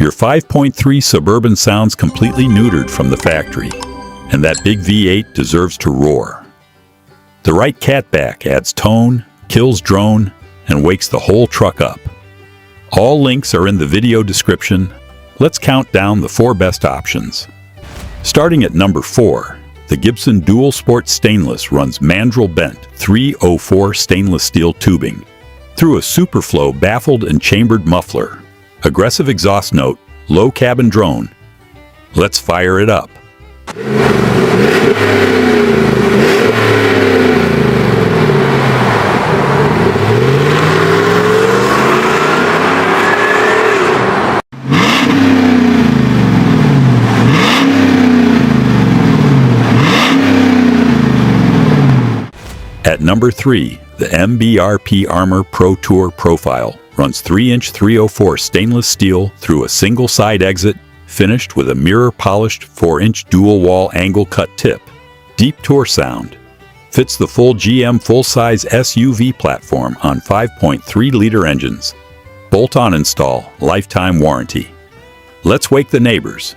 Your 5.3 Suburban sounds completely neutered from the factory, and that big V8 deserves to roar. The right catback adds tone, kills drone, and wakes the whole truck up. All links are in the video description. Let's count down the 4 best options. Starting at number 4, the Gibson Dual Sport Stainless runs mandrel bent 304 stainless steel tubing through a Superflow baffled and chambered muffler. Aggressive exhaust note, low cabin drone. Let's fire it up. At number 3, the MBRP Armor Pro Tour Profile runs 3-inch 304 stainless steel through a single side exit, finished with a mirror-polished 4-inch dual-wall angle-cut tip. Deep tour sound. Fits the full GM full-size SUV platform on 5.3-liter engines. Bolt-on install, lifetime warranty. Let's wake the neighbors.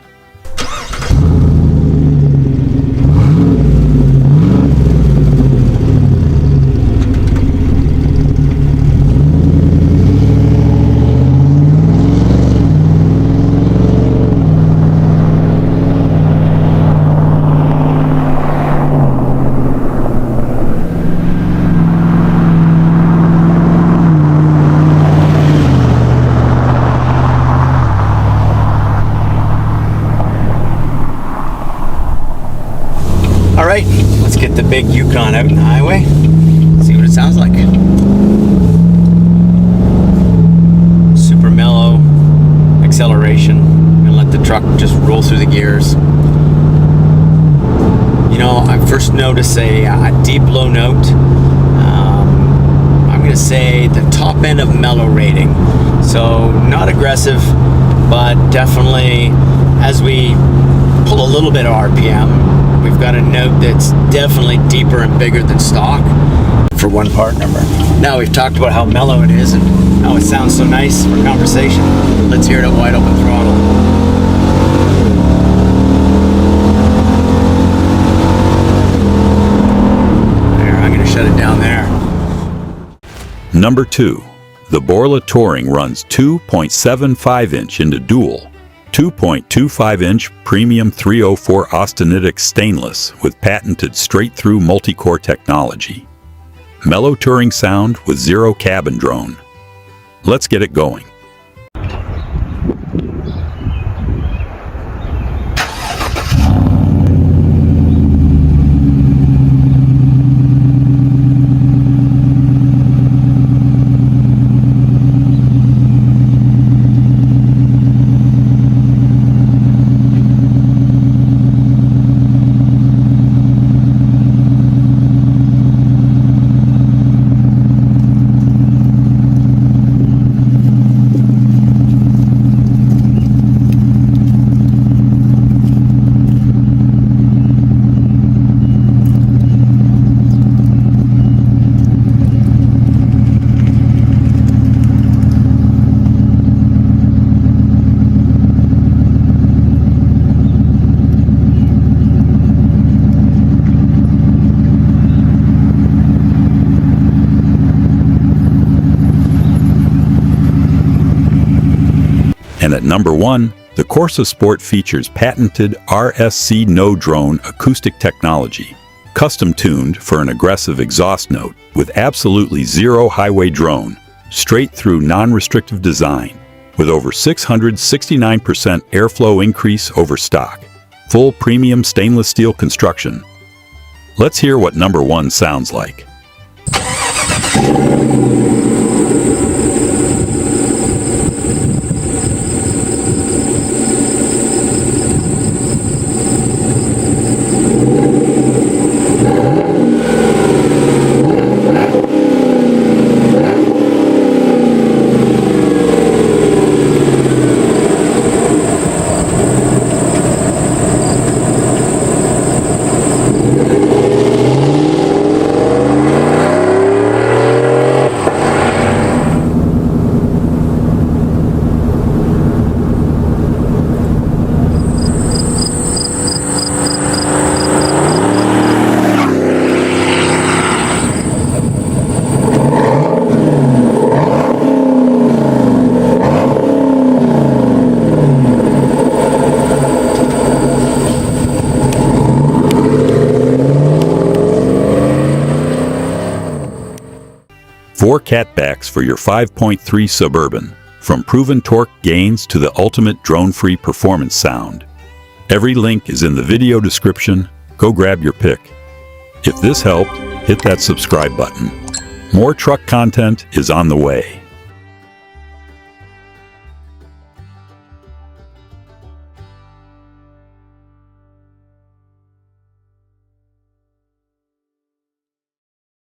Alright, let's get the big Yukon out in the highway, see what it sounds like. Super mellow acceleration. I'm gonna let the truck just roll through the gears. You know, I first noticed a deep low note. I'm gonna say the top end of mellow rating. So not aggressive, but definitely as we pull a little bit of RPM, we've got a note that's definitely deeper and bigger than stock for one part number. Now we've talked about how mellow it is and how it sounds so nice for conversation. Let's hear it at wide open throttle. There, I'm gonna shut it down there. Number 2, the Borla Touring runs 2.75-inch into dual 2.25-inch premium 304 austenitic stainless with patented straight-through multi-core technology. Mellow touring sound with zero cabin drone. Let's get it going. And at number 1, the Corsa Sport features patented RSC no drone acoustic technology, custom tuned for an aggressive exhaust note with absolutely zero highway drone, straight through non-restrictive design, with over 669% airflow increase over stock, full premium stainless steel construction. Let's hear what number 1 sounds like. 4 catbacks for your 5.3 Suburban, from proven torque gains to the ultimate drone-free performance sound. Every link is in the video description. Go grab your pick. If this helped, hit that subscribe button. More truck content is on the way.